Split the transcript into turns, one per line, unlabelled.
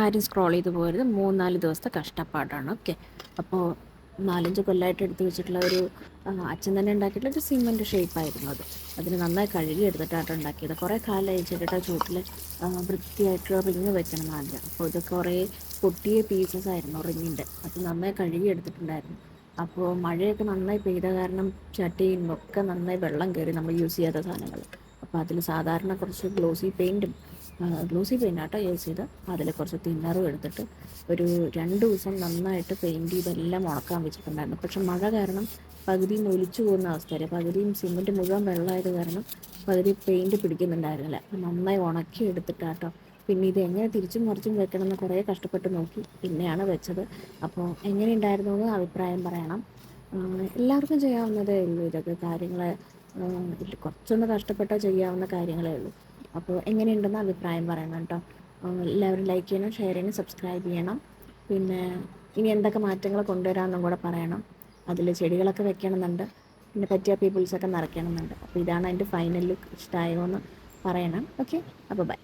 ആരും സ്ക്രോൾ ചെയ്ത് പോകരുത്. 3-4 ദിവസത്തെ കഷ്ടപ്പാടാണ്. ഓക്കെ. അപ്പോൾ 4-5 കൊല്ലമായിട്ട് എടുത്ത് വെച്ചിട്ടുള്ള ഒരു അച്ഛൻ തന്നെ ഉണ്ടാക്കിയിട്ടുള്ള ഒരു സിമെൻറ്റ് ഷേപ്പായിരുന്നു അത്. അതിന് നന്നായി കഴുകി എടുത്തിട്ടാണ് ഉണ്ടാക്കിയത്. കുറേ കാലമായി ചെടിയുടെ ചുവട്ടിൽ വൃത്തിയായിട്ടുള്ള റിങ് വെക്കണം ആദ്യം. അപ്പോൾ ഇത് കുറേ പൊട്ടിയ പീസസ് ആയിരുന്നു റിങ്ങിൻ്റെ. അത് നന്നായി കഴുകി എടുത്തിട്ടുണ്ടായിരുന്നു. അപ്പോൾ മഴയൊക്കെ നന്നായി പെയ്ത കാരണം ചട്ടിയും ഒക്കെ നന്നായി വെള്ളം കയറി നമ്മൾ യൂസ് ചെയ്യാത്ത സാധനങ്ങൾ. അപ്പോൾ അതിൽ സാധാരണ കുറച്ച് ഗ്ലോസി പെയിൻ്റാട്ടോ യൂസ് ചെയ്ത് അതിൽ കുറച്ച് തിന്നറും എടുത്തിട്ട് ഒരു 2 ദിവസം നന്നായിട്ട് പെയിൻറ്റ് ചെയ്തെല്ലാം ഉണക്കാൻ വെച്ചിട്ടുണ്ടായിരുന്നു. പക്ഷെ മഴ കാരണം പകുതിയും ഒലിച്ചു പോകുന്ന അവസ്ഥയായി. പകുതിയും സിമെൻറ്റ് മുഴുവൻ വെള്ളമായത് കാരണം പകുതി പെയിൻറ്റ് പിടിക്കുന്നുണ്ടായിരുന്നില്ല. അപ്പം നന്നായി ഉണക്കി എടുത്തിട്ടാട്ടോ പിന്നെ ഇത് എങ്ങനെ തിരിച്ചും മറിച്ചും വെക്കണമെന്ന് കുറേ കഷ്ടപ്പെട്ട് നോക്കി പിന്നെയാണ് വെച്ചത്. അപ്പോൾ എങ്ങനെയുണ്ടായിരുന്നു എന്ന് അഭിപ്രായം പറയണം. എല്ലാവർക്കും ചെയ്യാവുന്നതേ ഉള്ളൂ ഇതൊക്കെ കാര്യങ്ങൾ. കുറച്ചൊന്ന് കഷ്ടപ്പെട്ടാൽ ചെയ്യാവുന്ന കാര്യങ്ങളേ ഉള്ളൂ. അപ്പോൾ എങ്ങനെയുണ്ടെന്ന് അഭിപ്രായം പറയണം കേട്ടോ. എല്ലാവരും ലൈക്ക് ചെയ്യണം, ഷെയർ ചെയ്യണം, സബ്സ്ക്രൈബ് ചെയ്യണം. പിന്നെ ഇനി എന്തൊക്കെ മാറ്റങ്ങൾ കൊണ്ടുവരാമെന്നും കൂടെ പറയണം. അതിൽ ചെടികളൊക്കെ വെക്കണമെന്നുണ്ട്, പിന്നെ പറ്റിയ പീപ്പിൾസൊക്കെ നിറയ്ക്കണമെന്നുണ്ട്. അപ്പോൾ ഇതാണ് അതിൻ്റെ ഫൈനൽ ലുക്ക്. ഇഷ്ടമായോ എന്ന് പറയണം. ഓക്കെ, അപ്പോൾ ബൈ.